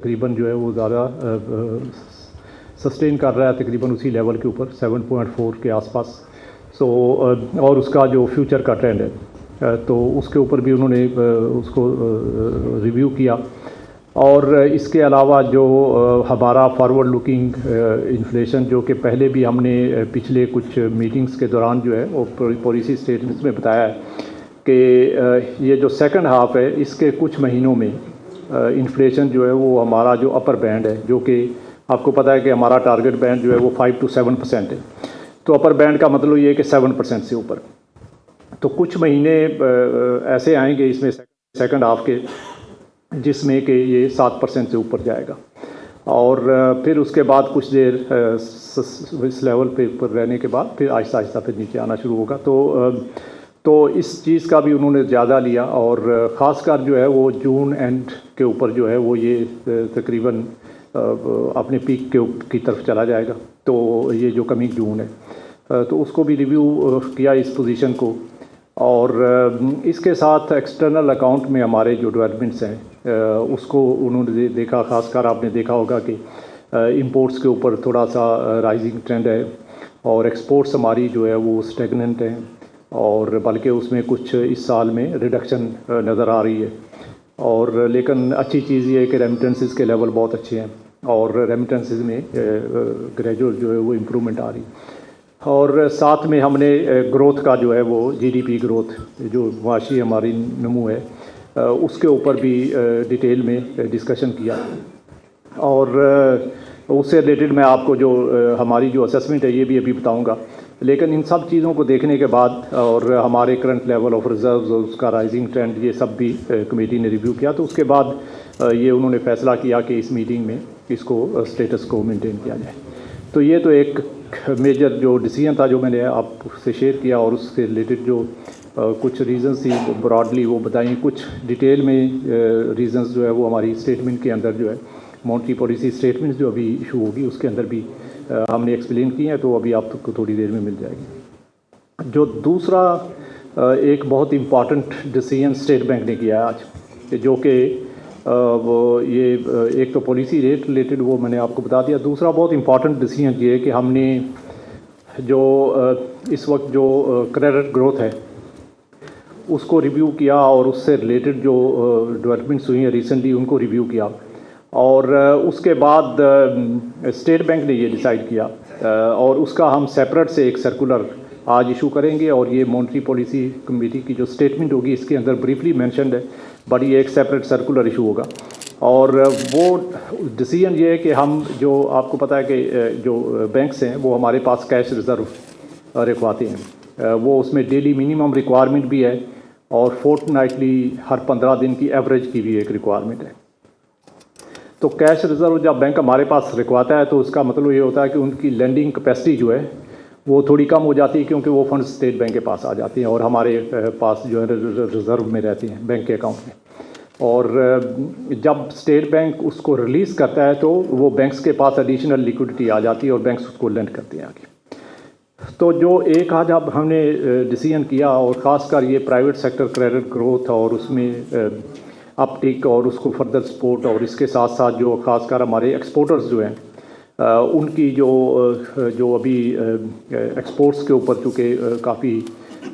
तकरीबन जो है वो ज़्यादा सस्टेन कर रहा है, तकरीबन उसी लेवल के ऊपर 7.4 के आसपास। और उसका जो फ्यूचर का ट्रेंड है तो उसके ऊपर भी उन्होंने उसको रिव्यू किया। और इसके अलावा जो हमारा फॉरवर्ड लुकिंग इन्फ्लेशन जो कि पहले भी हमने पिछले कुछ मीटिंग्स के दौरान जो है वो पॉलिसी स्टेटमेंट्स में बताया है कि ये जो सेकंड हाफ है इसके कुछ महीनों में इन्फ्लेशन जो है वो हमारा जो अपर बैंड है, जो कि आपको पता है कि हमारा टारगेट बैंड जो है वो 5 to 7% है। तो अपर बैंड का मतलब ये है कि 7% से ऊपर। तो कुछ महीने ऐसे आएंगे इसमें सेकंड हाफ के जिसमें कि ये 7% से ऊपर जाएगा और फिर उसके बाद कुछ देर इस लेवल पे ऊपर रहने के बाद फिर आहिस्ता आहिस्ता फिर नीचे आना शुरू होगा। तो इस चीज़ का भी उन्होंने ज़्यादा लिया और ख़ासकर जो है वो जून एंड के ऊपर जो है वो ये तकरीबन अपने पीक की तरफ चला जाएगा। तो ये जो कमिंग जून है तो उसको भी रिव्यू किया इस पोजीशन को। और इसके साथ एक्सटर्नल अकाउंट में हमारे जो डेवलपमेंट्स हैं उसको उन्होंने देखा। ख़ासकर आपने देखा होगा कि इंपोर्ट्स के ऊपर थोड़ा सा राइजिंग ट्रेंड है और एक्सपोर्ट्स हमारी जो है वो स्टेगनेंट हैं और बल्कि उसमें कुछ इस साल में रिडक्शन नज़र आ रही है। और लेकिन अच्छी चीज़ ये है कि रेमिटेंसेस के लेवल बहुत अच्छे हैं और रेमिटेंसेस में ग्रेजुअल जो है वो इम्प्रूवमेंट आ रही है। और साथ में हमने ग्रोथ का जो है वो जीडीपी ग्रोथ जो माशी हमारी नमू है उसके ऊपर भी डिटेल में डिस्कशन किया। और उससे रिलेटेड मैं आपको जो हमारी जो असेसमेंट है ये भी अभी बताऊंगा। लेकिन इन सब चीज़ों को देखने के बाद और हमारे करंट लेवल ऑफ रिजर्व्स और उसका राइजिंग ट्रेंड ये सब भी कमेटी ने रिव्यू किया। तो उसके बाद ये उन्होंने फैसला किया कि इस मीटिंग में इसको स्टेटस को मेंटेन किया जाए। तो ये तो एक मेजर जो डिसीजन था जो मैंने आपसे शेयर किया और उससे रिलेटेड जो कुछ रीजंस थी ब्रॉडली वो बताई। कुछ डिटेल में रीजंस जो है वो हमारी स्टेटमेंट के अंदर जो है मॉनेटरी पॉलिसी स्टेटमेंट जो अभी इशू होगी उसके अंदर भी हमने एक्सप्लेन की हैं, तो अभी आपको थोड़ी देर में मिल जाएगी। जो दूसरा एक बहुत इम्पॉर्टेंट डिसीजन स्टेट बैंक ने किया आज, जो कि वो ये एक तो पॉलिसी रेट रिलेटेड वो मैंने आपको बता दिया। दूसरा बहुत इम्पॉर्टेंट डिसीजन ये है कि हमने जो इस वक्त जो क्रेडिट ग्रोथ है उसको रिव्यू किया और उससे रिलेटेड जो डेवलपमेंट्स हुई हैं रिसेंटली उनको रिव्यू किया। और उसके बाद स्टेट बैंक ने ये डिसाइड किया और उसका हम सेपरेट से एक सर्कुलर आज इशू करेंगे। और ये मॉनेटरी पॉलिसी कमेटी की जो स्टेटमेंट होगी इसके अंदर ब्रीफली मेंशन्ड है, बट ये एक सेपरेट सर्कुलर इशू होगा। और वो डिसीजन ये है कि हम जो आपको पता है कि जो बैंक्स हैं वो हमारे पास कैश रिज़र्व रखवाते हैं, वो उसमें डेली मिनिमम रिक्वायरमेंट भी है और फोर्टनाइटली हर 15 दिन की एवरेज की भी एक रिक्वायरमेंट है। तो कैश रिज़र्व जब बैंक हमारे पास रखवाता है तो उसका मतलब ये होता है कि उनकी लेंडिंग कैपेसिटी जो है वो थोड़ी कम हो जाती है, क्योंकि वो फंड स्टेट बैंक के पास आ जाती हैं और हमारे पास जो है रिज़र्व में रहते हैं बैंक के अकाउंट में। और जब स्टेट बैंक उसको रिलीज़ करता है तो वो बैंक्स के पास एडिशनल लिक्विडिटी आ जाती है और बैंक्स उसको लेंड करते हैं आगे। तो जो एक आज अब हमने डिसीजन किया और ख़ासकर ये प्राइवेट सेक्टर क्रेडिट ग्रोथ और उसमें अपटिक और उसको फर्दर सपोर्ट और इसके साथ साथ जो ख़ासकर हमारे एक्सपोर्टर्स जो हैं उनकी जो अभी एक्सपोर्ट्स के ऊपर चूँकि काफ़ी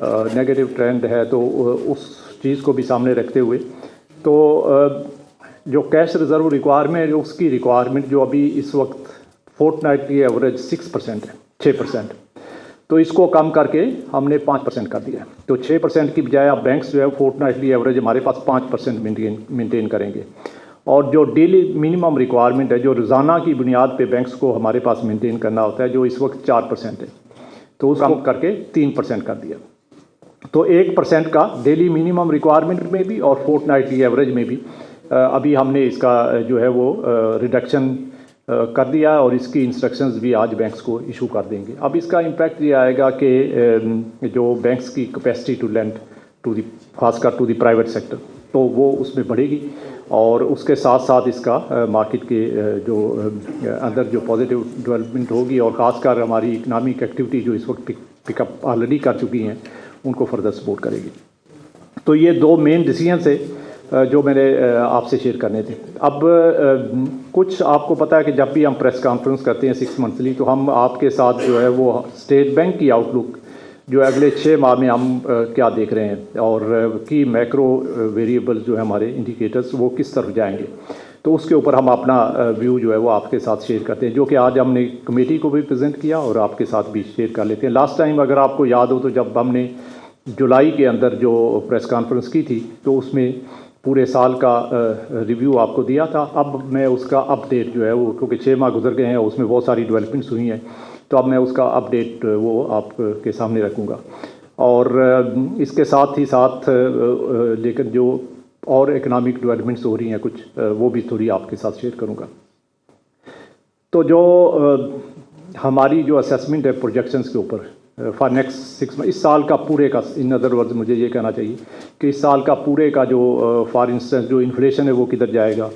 नेगेटिव ट्रेंड है, तो उस चीज़ को भी सामने रखते हुए तो जो कैश रिज़र्व रिक्वायरमेंट है उसकी रिक्वायरमेंट जो अभी इस वक्त फोर्टनाइटली एवरेज 6% है, 6%। तो इसको कम करके हमने 5% कर दिया। तो 6% की बजाय अब बैंक्स जो है फोर्टनाइटली एवरेज हमारे पास 5% मेंटेन करेंगे। और जो डेली मिनिमम रिक्वायरमेंट है जो रोज़ाना की बुनियाद पे बैंक्स को हमारे पास मेंटेन करना होता है, जो इस वक्त 4% है, तो उसको कम करके 3% कर दिया। तो 1% का डेली मिनिमम रिक्वायरमेंट में भी और फोर्टनाइटली एवरेज में भी अभी हमने इसका जो है वो रिडक्शन कर दिया और इसकी इंस्ट्रक्शंस भी आज बैंक्स को इशू कर देंगे। अब इसका इम्पैक्ट ये आएगा कि जो बैंक्स की capacity to lend to the खासकर टू दी प्राइवेट सेक्टर तो वो उसमें बढ़ेगी और उसके साथ साथ इसका मार्केट के जो अंदर जो पॉजिटिव डेवलपमेंट होगी और ख़ासकर हमारी इकनॉमिक एक्टिविटी जो इस वक्त पिकअप ऑलरेडी कर चुकी हैं उनको फर्दर सपोर्ट करेगी। तो ये दो मेन डिसीजन है जो मैंने आपसे शेयर करने थे। अब कुछ आपको पता है कि जब भी हम प्रेस कॉन्फ्रेंस करते हैं 6 मंथली, तो हम आपके साथ जो है वो स्टेट बैंक की आउटलुक जो अगले 6 माह में हम क्या देख रहे हैं और की मैक्रो वेरिएबल जो है हमारे इंडिकेटर्स वो किस तरफ जाएंगे, तो उसके ऊपर हम अपना व्यू जो है वो आपके साथ शेयर करते हैं, जो कि आज हमने कमेटी को भी प्रेजेंट किया और आपके साथ भी शेयर कर लेते हैं। लास्ट टाइम अगर आपको याद हो तो जब हमने जुलाई के अंदर जो प्रेस कॉन्फ्रेंस की थी तो उसमें पूरे साल का रिव्यू आपको दिया था। अब मैं उसका अपडेट जो है वो, क्योंकि 6 माह गुजर गए हैं और उसमें बहुत सारी डेवलपमेंट्स हुई हैं, तो अब मैं उसका अपडेट वो आपके सामने रखूँगा। और इसके साथ ही साथ लेकिन जो और इकनॉमिक डेवलपमेंट्स हो रही हैं कुछ, वो भी थोड़ी आपके साथ शेयर करूँगा। तो जो हमारी जो असेसमेंट है प्रोजेक्शंस के ऊपर फॉर नेक्स्ट 6 मंथ, इस साल का पूरे का, इन अदर वर्ड्स मुझे ये कहना चाहिए कि इस साल का पूरे का जो फॉर इंस्टेंस जो इन्फ्लेशन है वो किधर जाएगा,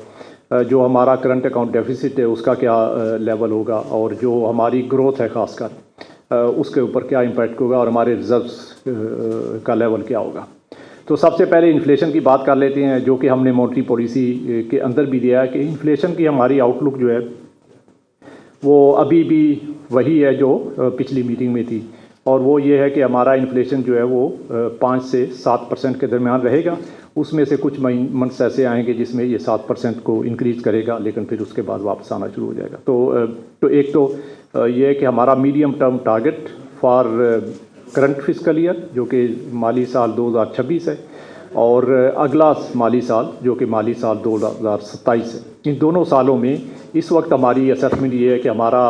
जो हमारा करंट अकाउंट डेफिसिट है उसका क्या लेवल होगा, और जो हमारी ग्रोथ है खासकर उसके ऊपर क्या इम्पैक्ट होगा, और हमारे रिजर्व्स का लेवल क्या होगा। तो सबसे पहले इन्फ्लेशन की बात कर लेते हैं, जो कि हमने मॉनेटरी पॉलिसी के अंदर भी दिया है कि इन्फ्लेशन की हमारी आउटलुक जो है वो अभी भी वही है जो पिछली मीटिंग में थी, और वो ये है कि हमारा इन्फ्लेशन जो है वो 5 से 7% के दरमियान रहेगा। उसमें से कुछ मंथ्स ऐसे आएंगे जिसमें ये 7% को इंक्रीज़ करेगा, लेकिन फिर उसके बाद वापस आना शुरू हो जाएगा। तो एक तो ये है कि हमारा medium term target for current fiscal year जो कि माली साल 2026 है, और अगला माली साल जो कि माली साल 2027 है। इन दोनों सालों में इस वक्त हमारी असेसमेंट ये है कि हमारा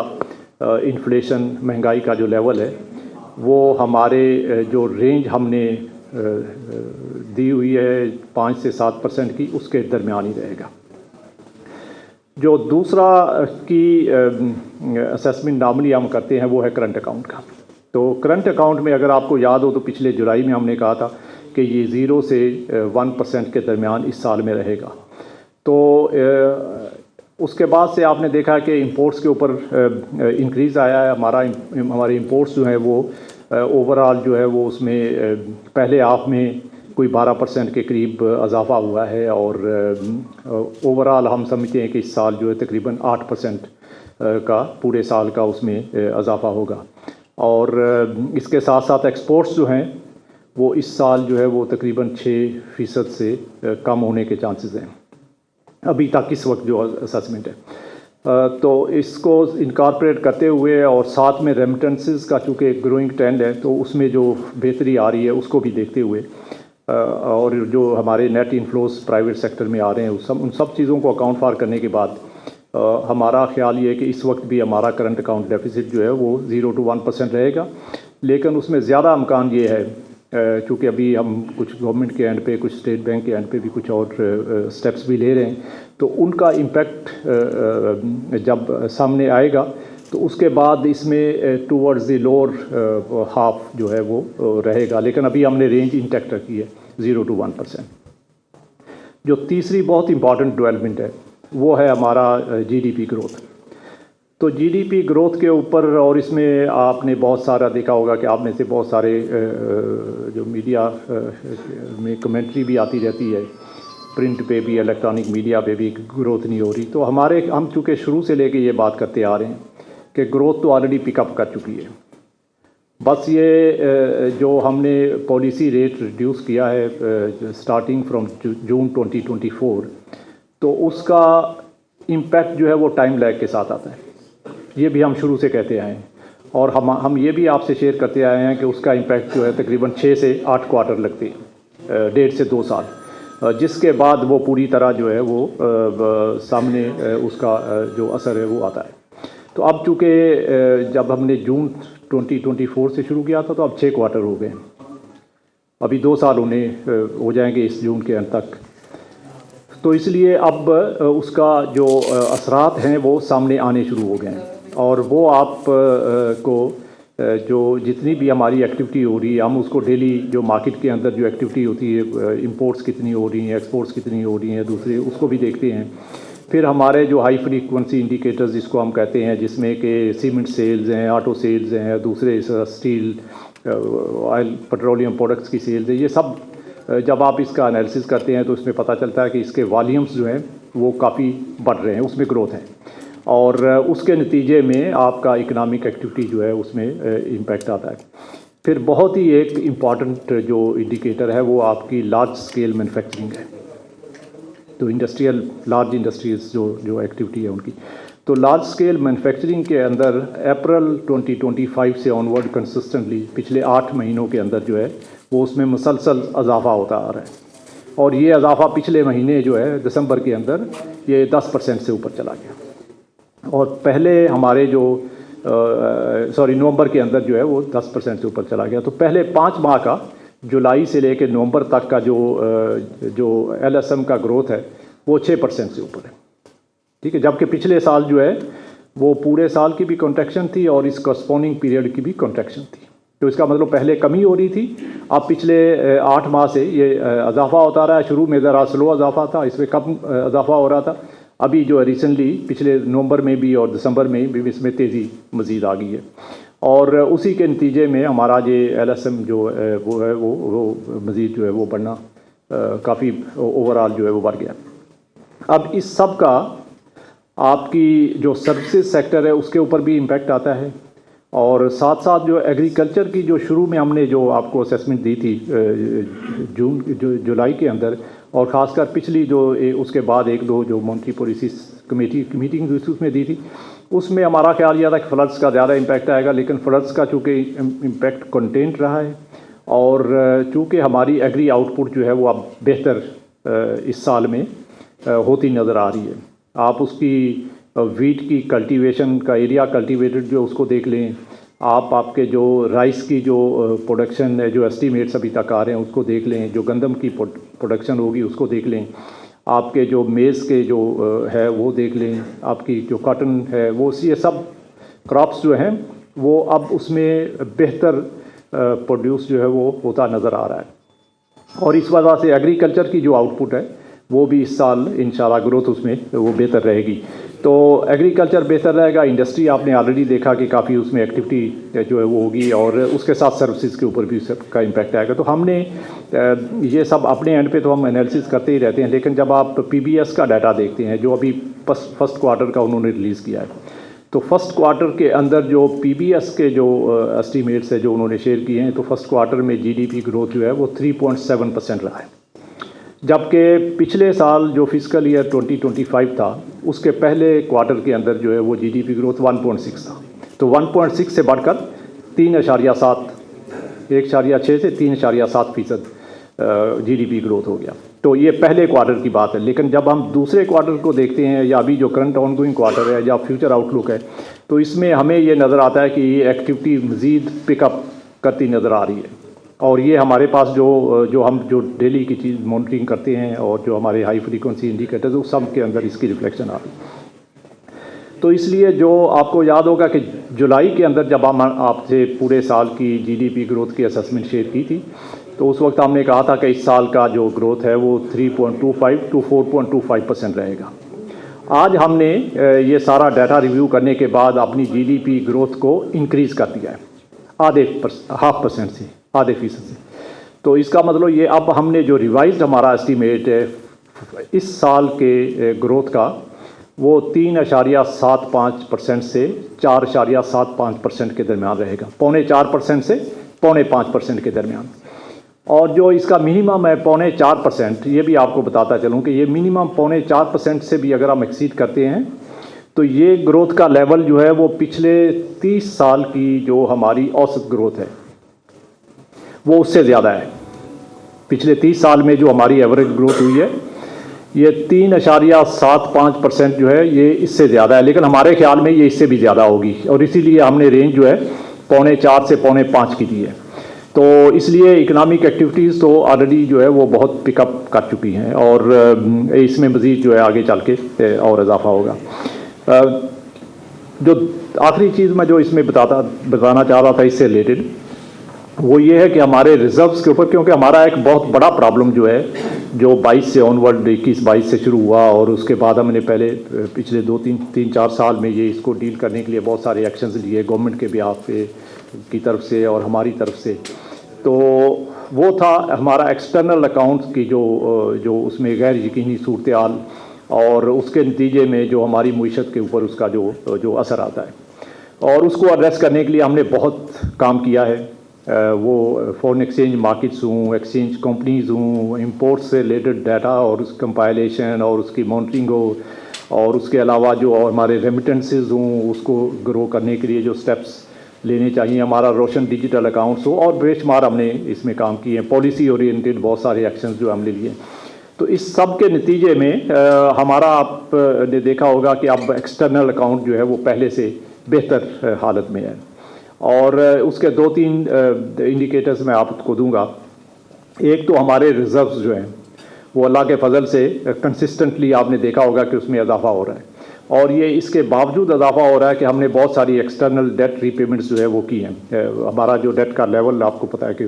इन्फ्लेशन, महंगाई का जो लेवल है वो हमारे जो रेंज हमने दी हुई है 5 से 7% की, उसके दरमियान ही रहेगा। जो दूसरा की असेसमेंट नॉर्मली हम करते हैं वो है करंट अकाउंट का। तो करंट अकाउंट में अगर आपको याद हो तो पिछले जुलाई में हमने कहा था कि ये 0 से 1% के दरमियान इस साल में रहेगा। तो उसके बाद से आपने देखा कि इंपोर्ट्स के ऊपर इंक्रीज़ आया है। हमारे इंपोर्ट्स जो हैं वो ओवरऑल जो है वो उसमें पहले हाफ में कोई 12% के करीब इजाफा हुआ है, और ओवरऑल हम समझते हैं कि इस साल जो है तकरीबन 8% का पूरे साल का उसमें इजाफा होगा। और इसके साथ साथ एक्सपोर्ट्स जो हैं वो इस साल जो है वो तकरीबन 6% से कम होने के चांसेस हैं अभी तक इस वक्त जो असेसमेंट है। तो इसको इनकॉर्पोरेट करते हुए और साथ में रेमिटेंसेस का चूँकि ग्रोइंग ट्रेंड है तो उसमें जो बेहतरी आ रही है उसको भी देखते हुए, और जो हमारे नेट इनफ्लोस प्राइवेट सेक्टर में आ रहे हैं उन सब चीज़ों को अकाउंट फॉर करने के बाद हमारा ख्याल ये है कि इस वक्त भी हमारा करंट अकाउंट डेफिसिट जो है वो 0 to 1% रहेगा। लेकिन उसमें ज़्यादा अमकान ये है क्योंकि अभी हम कुछ गवर्नमेंट के एंड पे, कुछ स्टेट बैंक के एंड पे भी कुछ और स्टेप्स भी ले रहे हैं, तो उनका इम्पेक्ट जब सामने आएगा तो उसके बाद इसमें टूवर्ड्स द लोअर हाफ जो है वो रहेगा। लेकिन अभी हमने रेंज इंटैक्ट रखी है 0 to 1%। जो तीसरी बहुत इंपॉर्टेंट डेवलपमेंट है वो है हमारा जीडीपी ग्रोथ। तो जीडीपी ग्रोथ के ऊपर, और इसमें आपने बहुत सारा देखा होगा कि आप में से बहुत सारे जो मीडिया में कमेंट्री भी आती रहती है, प्रिंट पे भी, इलेक्ट्रॉनिक मीडिया पे भी ग्रोथ नहीं हो रही। तो हम चूँकि शुरू से लेके ये बात करते आ रहे हैं कि ग्रोथ तो ऑलरेडी पिकअप कर चुकी है, बस ये जो हमने पॉलिसी रेट रिड्यूस किया है स्टार्टिंग फ्रॉम जून 2024, तो उसका इम्पैक्ट जो है वो टाइम लैग के साथ आता है। ये भी हम शुरू से कहते आए हैं, और हम ये भी आपसे शेयर करते आए हैं कि उसका इम्पैक्ट जो है तकरीबन 6 से 8 क्वार्टर लगते हैं, 1.5 से 2 साल, जिसके बाद वो पूरी तरह जो है वो सामने उसका जो असर है वो आता है। तो अब चूँकि जब हमने जून 2024 से शुरू किया था तो अब 6 क्वार्टर हो गए, अभी 2 साल हो जाएंगे इस जून के अंत तक। तो इसलिए अब उसका जो असरात हैं वो सामने आने शुरू हो गए हैं, और वो आप को जो जितनी भी हमारी एक्टिविटी हो रही है, हम उसको डेली जो मार्केट के अंदर जो एक्टिविटी होती है, इंपोर्ट्स कितनी हो रही हैं, एक्सपोर्ट्स कितनी हो रही हैं, दूसरे उसको भी देखते हैं। फिर हमारे जो हाई फ्रीक्वेंसी इंडिकेटर्स जिसको हम कहते हैं, जिसमें कि सीमेंट सेल्स हैं, ऑटो सेल्स हैं, दूसरे स्टील, ऑयल, पेट्रोलियम प्रोडक्ट्स की सेल्स है, ये सब जब आप इसका एनालिसिस करते हैं तो इसमें पता चलता है कि इसके वॉल्यूम्स जो हैं वो काफ़ी बढ़ रहे हैं, उसमें ग्रोथ है, और उसके नतीजे में आपका इकनॉमिक एक्टिविटी जो है उसमें इम्पैक्ट आता है। फिर बहुत ही एक इम्पॉर्टेंट जो इंडिकेटर है वो आपकी लार्ज स्केल मैन्युफैक्चरिंग है। तो इंडस्ट्रियल लार्ज इंडस्ट्रीज़ जो एक्टिविटी है उनकी, तो लार्ज स्केल मैन्युफैक्चरिंग के अंदर अप्रैल 2025 से ऑनवर्ड कंसिस्टेंटली पिछले 8 महीनों के अंदर जो है वो उसमें मुसलसल इजाफा होता आ रहा है, और ये इजाफा पिछले महीने जो है दिसंबर के अंदर ये 10% से ऊपर चला गया, और पहले हमारे जो नवंबर के अंदर जो है वो 10% से ऊपर चला गया। तो पहले 5 माह का जुलाई से लेकर नवंबर तक का जो LSM का ग्रोथ है वो 6% से ऊपर है, ठीक है, जबकि पिछले साल जो है वो पूरे साल की भी कॉन्ट्रैक्शन थी और इस करस्पॉन्डिंग पीरियड की भी कॉन्ट्रैक्शन थी। तो इसका मतलब पहले कमी हो रही थी, अब पिछले 8 माह से ये इजाफा होता रहा है। शुरू में ज़रा स्लो इजाफा था, इसमें कम इजाफा हो रहा था, अभी जो है रिसेंटली पिछले नवंबर में भी और दिसंबर में भी इसमें तेज़ी मज़ीद आ गई है, और उसी के नतीजे में हमारा ये LSM जो वो है वो मज़ीद जो है वो बढ़ना काफ़ी ओवरऑल जो है वो बढ़ गया। अब इस सब का आपकी जो सर्विसेज सेक्टर है उसके ऊपर भी इम्पैक्ट आता है, और साथ साथ जो एग्रीकल्चर की जो शुरू में हमने जो आपको असेसमेंट दी थी जुलाई के अंदर, और ख़ासकर पिछली जो उसके बाद 1-2 जो मॉनेटरी पॉलिसी कमेटी की मीटिंग उसमें दी थी, उसमें हमारा ख्याल यह था कि फ्लड्स का ज़्यादा इम्पैक्ट आएगा, लेकिन फ्लड्स का चूँकि इम्पैक्ट कंटेंट रहा है, और चूँकि हमारी एग्री आउटपुट जो है वो अब बेहतर इस साल में होती नज़र आ रही है। आप उसकी वीट की कल्टीवेशन का एरिया कल्टीवेटेड जो उसको देख लें, आपके जो राइस की जो प्रोडक्शन है, जो एस्टीमेट्स अभी तक आ रहे हैं उसको देख लें, जो गंदम की प्रोडक्शन होगी उसको देख लें, आपके जो मेज़ के जो है वो देख लें, आपकी जो कॉटन है वो, ये सब क्रॉप्स जो हैं वो अब उसमें बेहतर प्रोड्यूस जो है वो होता नज़र आ रहा है, और इस वजह से एग्रीकल्चर की जो आउटपुट है वो भी इस साल इंशाल्लाह ग्रोथ उसमें वो बेहतर रहेगी। तो एग्रीकल्चर बेहतर रहेगा, इंडस्ट्री आपने ऑलरेडी देखा कि काफ़ी उसमें एक्टिविटी जो है वो होगी, और उसके साथ सर्विसेज के ऊपर भी सबका इम्पैक्ट आएगा। तो हमने ये सब अपने एंड पे तो हम एनालिसिस करते ही रहते हैं, लेकिन जब आप PBS का डाटा देखते हैं जो अभी फर्स्ट क्वार्टर का उन्होंने रिलीज़ किया है, तो फर्स्ट क्वार्टर के अंदर जो PBS के जो एस्टीमेट्स है जो उन्होंने शेयर किए हैं, तो फर्स्ट क्वार्टर में GDP ग्रोथ जो है वो 3.7% रहा है, जबकि पिछले साल जो फिस्कल ईयर 2025 था उसके पहले क्वार्टर के अंदर जो है वो GDP ग्रोथ 1.6 था। तो 1.6 से बढ़कर 3.7 1.6 से 3.7% GDP ग्रोथ हो गया। तो ये पहले क्वार्टर की बात है, लेकिन जब हम दूसरे क्वार्टर को देखते हैं या अभी जो करंट ऑनगोइंग क्वार्टर है या फ्यूचर आउटलुक है, तो इसमें हमें ये नज़र आता है कि ये एक्टिविटी मज़ीद पिकअप करती नज़र आ रही है, और ये हमारे पास जो हम डेली की चीज़ मॉनिटरिंग करते हैं और जो हमारे हाई फ्रीक्वेंसी इंडिकेटर्स उस सब के अंदर इसकी रिफ्लेक्शन आ रही है। तो इसलिए जो आपको याद होगा कि जुलाई के अंदर जब हम आपसे पूरे साल की GDP ग्रोथ की असेसमेंट शेयर की थी, तो उस वक्त हमने कहा था कि इस साल का जो ग्रोथ है वो 3.25 to 4.25% रहेगा। आज हमने ये सारा डाटा रिव्यू करने के बाद अपनी GDP ग्रोथ को इंक्रीज़ कर दिया है ½ से, आधे फीसद से। तो इसका मतलब ये अब हमने जो रिवाइज्ड हमारा एस्टीमेट है इस साल के ग्रोथ का वो 3.75% से 4.75% के दरमियान रहेगा, 3.25% से 4.5% के दरमियान। और जो इसका मिनिमम है 3.25%, ये भी आपको बताता चलूँ कि ये मिनिमम 3.25% से भी अगर हम एक्सीड करते हैं तो ये ग्रोथ का लेवल जो है वो पिछले 30 साल की जो हमारी औसत ग्रोथ है वो उससे ज़्यादा है। पिछले 30 साल में जो हमारी एवरेज ग्रोथ हुई है ये 3.75% जो है ये इससे ज़्यादा है, लेकिन हमारे ख्याल में ये इससे भी ज़्यादा होगी, और इसीलिए हमने रेंज जो है 4.25 से 4.5 की दी है। तो इसलिए इकोनॉमिक एक्टिविटीज़ तो ऑलरेडी जो है वो बहुत पिकअप कर चुकी हैं, और इसमें मज़ीद जो है आगे चल के और इजाफा होगा। जो आखिरी चीज़ मैं जो इसमें बताना चाह रहा था इससे रिलेटेड वो ये है कि हमारे रिजर्व्स के ऊपर, क्योंकि हमारा एक बहुत बड़ा प्रॉब्लम जो है जो 22 से ऑनवर्ड 21-22 से शुरू हुआ, और उसके बाद हमने पहले पिछले 2-3-4 साल में ये इसको डील करने के लिए बहुत सारे एक्शंस लिए गवर्नमेंट के बिहाफ पे की तरफ से और हमारी तरफ से। तो वो था हमारा एक्सटर्नल अकाउंट्स की जो उसमें गैर यकीनी सूरत हाल और उसके नतीजे में जो हमारी मईशत के ऊपर उसका जो असर आता है, और उसको एड्रेस करने के लिए हमने बहुत काम किया है। वो फॉरेन एक्सचेंज मार्केट्स हूँ, एक्सचेंज कंपनीज़ हूँ, इंपोर्ट से रिलेटेड डाटा और उस कंपाइलेशन और उसकी मॉनिटरिंग हो, और उसके अलावा जो हमारे रेमिटेंसेस हों उसको ग्रो करने के लिए जो स्टेप्स लेने चाहिए, हमारा रोशन डिजिटल अकाउंट्स हो, और बेशुमार हमने इसमें काम किए हैं। पॉलिसी ओरिएंटेड बहुत सारे एक्शंस जो हमने लिए। तो इस सब के नतीजे में हमारा आपने देखा होगा कि अब एक्सटर्नल अकाउंट जो है वो पहले से बेहतर हालत में है, और उसके 2-3 इंडिकेटर्स मैं आपको दूंगा। एक तो हमारे रिज़र्व्स जो हैं वो अल्लाह के फजल से कंसिस्टेंटली आपने देखा होगा कि उसमें इजाफा हो रहा है, और ये इसके बावजूद इजाफा हो रहा है कि हमने बहुत सारी एक्सटर्नल डेट रीपेमेंट्स जो है वो की हैं। हमारा जो डेट का लेवल आपको पता है कि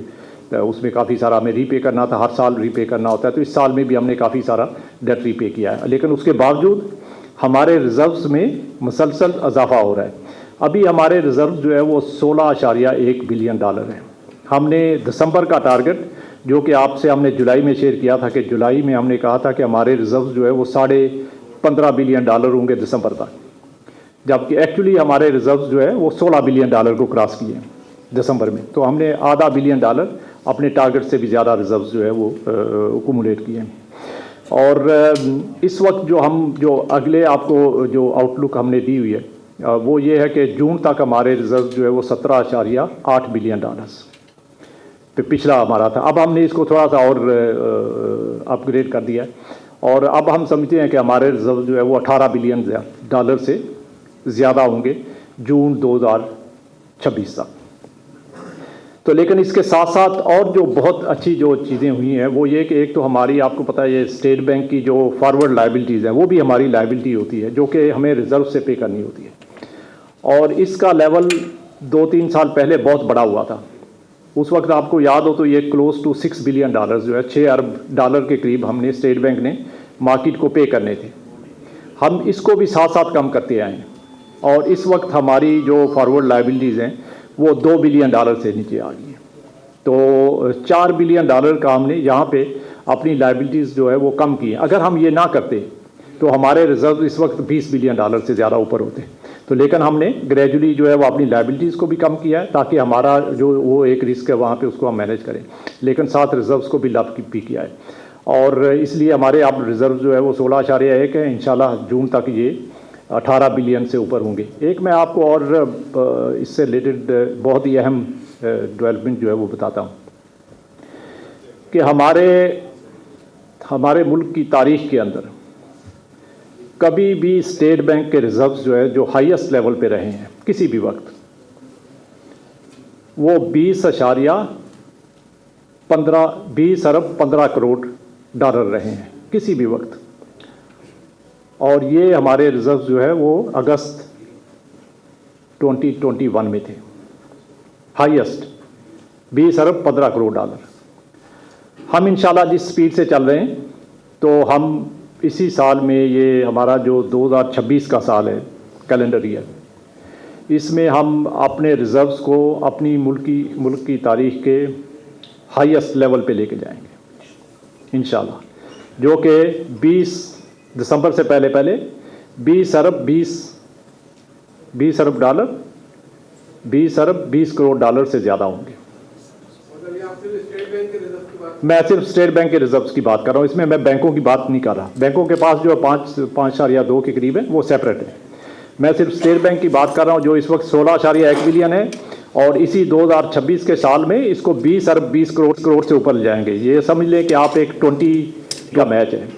उसमें काफ़ी सारा हमें रीपे करना था, हर साल रीपे करना होता है, तो इस साल में भी हमने काफ़ी सारा डेट रीपे किया है, लेकिन उसके बावजूद हमारे रिज़र्व्स में मुसलसल इजाफा हो रहा है। अभी हमारे रिज़र्व जो है वो $16.1 बिलियन है। हमने दिसंबर का टारगेट जो कि आपसे हमने जुलाई में शेयर किया था कि जुलाई में हमने कहा था कि हमारे रिज़र्व जो है वो $15.5 बिलियन होंगे दिसंबर तक, जबकि एक्चुअली हमारे रिज़र्व जो है वो $16 बिलियन को क्रॉस किए हैं दिसंबर में। तो हमने $0.5 बिलियन अपने टारगेट से भी ज़्यादा रिज़र्व जो है वो अकुमुलेट किए हैं। और इस वक्त जो अगले आपको जो आउटलुक हमने दी हुई है वो ये है कि जून तक हमारे रिज़र्व जो है वो $17.8 बिलियन पे पिछला हमारा था। अब हमने इसको थोड़ा सा और अपग्रेड कर दिया है, और अब हम समझते हैं कि हमारे रिज़र्व जो है वो $18 बिलियन से ज़्यादा होंगे जून 2026 तक। तो लेकिन इसके साथ साथ और जो बहुत अच्छी जो चीज़ें हुई हैं वो ये कि एक तो हमारी आपको पता है ये स्टेट बैंक की जो फॉरवर्ड लायबिलिटीज़ हैं वो भी हमारी लायबिलिटी होती है, जो कि हमें रिज़र्व से पे करनी होती है, और इसका लेवल 2-3 साल पहले बहुत बड़ा हुआ था। उस वक्त आपको याद हो तो ये क्लोज टू $6 बिलियन जो है, $6 अरब के करीब हमने स्टेट बैंक ने मार्केट को पे करने थे। हम इसको भी साथ साथ कम करते आए हैं, और इस वक्त हमारी जो फॉरवर्ड लायबिलिटीज़ हैं वो $2 बिलियन से नीचे आ गई है। तो $4 बिलियन का हमने यहाँ पे अपनी लायबिलिटीज़ जो है वो कम की हैं। अगर हम ये ना करते तो हमारे रिज़र्व इस वक्त $20 बिलियन से ज़्यादा ऊपर होते। तो लेकिन हमने ग्रेजुअली जो है वो अपनी लायबिलिटीज़ को भी कम किया है, ताकि हमारा जो वो एक रिस्क है वहाँ पे उसको हम मैनेज करें, लेकिन साथ रिज़र्व्स को भी लाभ भी किया है, और इसलिए हमारे अब रिज़र्व जो है वो 16.1 है। इंशाल्लाह जून तक ये 18 बिलियन से ऊपर होंगे। एक मैं आपको और इससे रिलेटेड बहुत ही अहम डेवलपमेंट जो है वो बताता हूँ कि हमारे मुल्क की तारीख के अंदर कभी भी स्टेट बैंक के रिज़र्व्स जो है जो हाईएस्ट लेवल पे रहे हैं किसी भी वक्त, वो 20 अरब 15 करोड़ रहे हैं किसी भी वक्त, और ये हमारे रिज़र्व जो है वो अगस्त 2021 में थे हाईएस्ट, 20 अरब 15 करोड़ डॉलर। हम इंशाल्लाह जिस स्पीड से चल रहे हैं तो हम इसी साल में, ये हमारा जो 2026 का साल है कैलेंडर ईयर, इसमें हम अपने रिज़र्व्स को अपनी मुल्क की तारीख के हाईएस्ट लेवल पे लेके जाएंगे इंशाल्लाह, जो कि 20 दिसंबर से पहले 20 अरब 20 करोड़ डॉलर से ज़्यादा होंगे। मैं सिर्फ स्टेट बैंक के रिजर्व्स की बात कर रहा हूँ, इसमें मैं बैंकों की बात नहीं कर रहा। बैंकों के पास जो 5.2 के करीब है वो सेपरेट है। मैं सिर्फ स्टेट बैंक की बात कर रहा हूँ जो इस वक्त 16.1 बिलियन है, और इसी 2026 के साल में इसको 20 अरब 20 करोड़ से ऊपर ले जाएंगे। ये समझ लें कि आप एक 20 का मैच है।